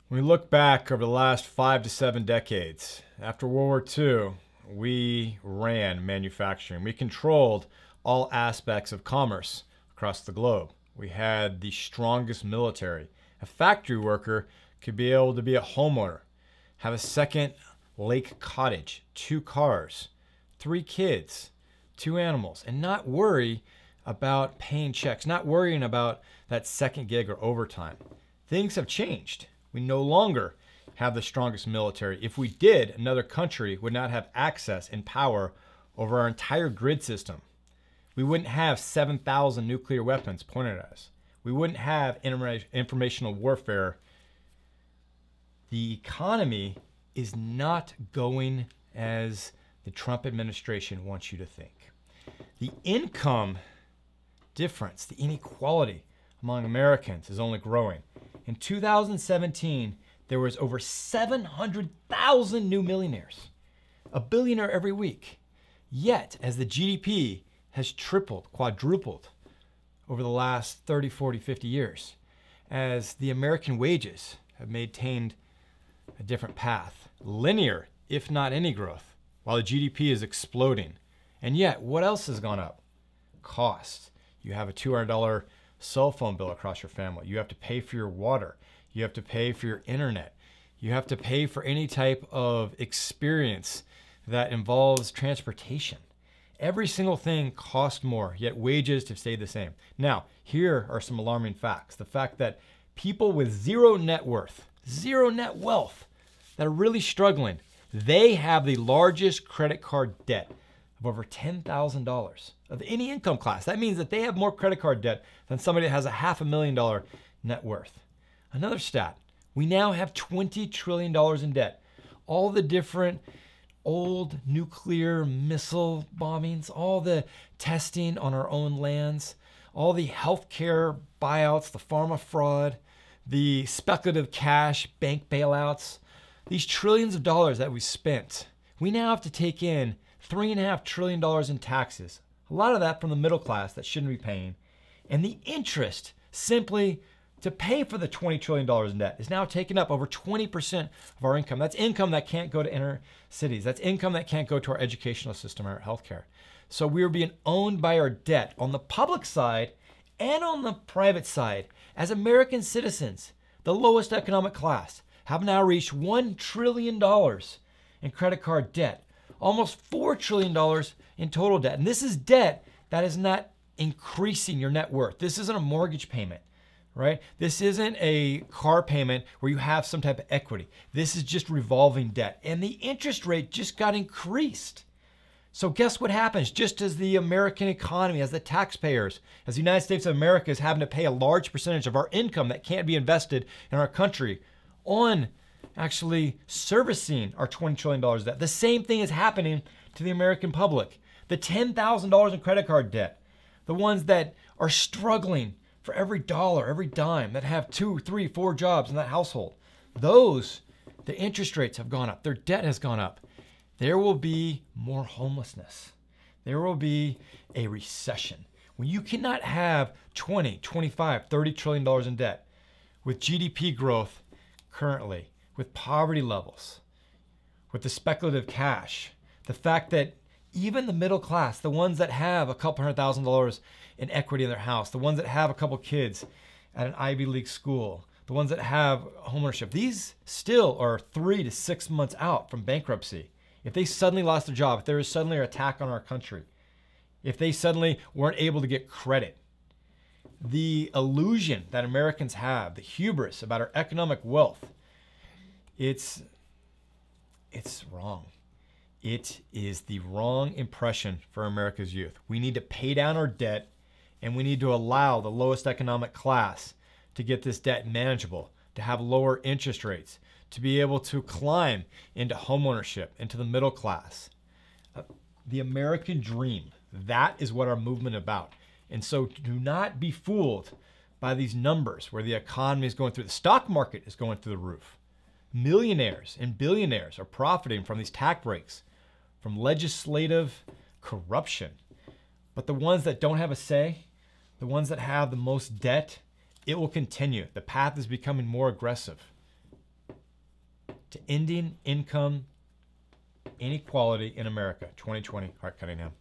When we look back over the last 5 to 7 decades, after World War II, we ran manufacturing. We controlled all aspects of commerce across the globe. We had the strongest military. A factory worker could be able to be a homeowner, have a second lake cottage, 2 cars, 3 kids, 2 animals, and not worry about paying checks, not worrying about that second gig or overtime. Things have changed. We no longer have the strongest military. If we did, another country would not have access and power over our entire grid system. We wouldn't have 7,000 nuclear weapons pointed at us. We wouldn't have informational warfare. The economy is not going as the Trump administration wants you to think. The income difference, the inequality among Americans is only growing. In 2017, there was over 700,000 new millionaires, a billionaire every week. Yet, as the GDP has tripled, quadrupled over the last 30, 40, 50 years, as the American wages have maintained a different path, linear, if not any growth, while the GDP is exploding. And yet, what else has gone up? Costs. You have a $200 cell phone bill across your family. You have to pay for your water. You have to pay for your internet. You have to pay for any type of experience that involves transportation. Every single thing costs more, yet wages have stayed the same. Now, here are some alarming facts. The fact that people with zero net worth, zero net wealth, that are really struggling, they have the largest credit card debt of over $10,000 of any income class. That means that they have more credit card debt than somebody that has a $500,000 net worth. Another stat, we now have $20 trillion in debt. All the different old nuclear missile bombings, all the testing on our own lands, all the healthcare buyouts, the pharma fraud, the speculative cash bank bailouts, these trillions of dollars that we spent, we now have to take in $3.5 trillion in taxes. A lot of that from the middle class that shouldn't be paying. And the interest simply to pay for the $20 trillion in debt is now taking up over 20% of our income. That's income that can't go to inner cities. That's income that can't go to our educational system or our healthcare. So we are being owned by our debt on the public side and on the private side. As American citizens, the lowest economic class have now reached $1 trillion in credit card debt, almost $4 trillion in total debt. And this is debt that is not increasing your net worth. This isn't a mortgage payment, right? This isn't a car payment where you have some type of equity. This is just revolving debt. And the interest rate just got increased. So guess what happens? Just as the American economy, as the taxpayers, as the United States of America is having to pay a large percentage of our income that can't be invested in our country on actually servicing our $20 trillion debt. The same thing is happening to the American public. The $10,000 in credit card debt, the ones that are struggling for every dollar, every dime, that have 2, 3, 4 jobs in that household, those, the interest rates have gone up. Their debt has gone up. There will be more homelessness. There will be a recession. When you cannot have 20, 25, $30 trillion in debt with GDP growth currently, with poverty levels, with the speculative cash, the fact that even the middle class, the ones that have a couple $100,000 in equity in their house, the ones that have a couple kids at an Ivy League school, the ones that have homeownership, these still are 3 to 6 months out from bankruptcy. If they suddenly lost their job, if there was suddenly an attack on our country, if they suddenly weren't able to get credit, the illusion that Americans have, the hubris about our economic wealth, it's wrong. It is the wrong impression for America's youth. We need to pay down our debt, and we need to allow the lowest economic class to get this debt manageable, to have lower interest rates, to be able to climb into homeownership, into the middle class. The American dream, that is what our movement is about. And so do not be fooled by these numbers where the economy is going through, the stock market is going through the roof. Millionaires and billionaires are profiting from these tax breaks, from legislative corruption. But the ones that don't have a say, the ones that have the most debt, it will continue. The path is becoming more aggressive. Ending Income Inequality in America, 2020, Hart Cunningham.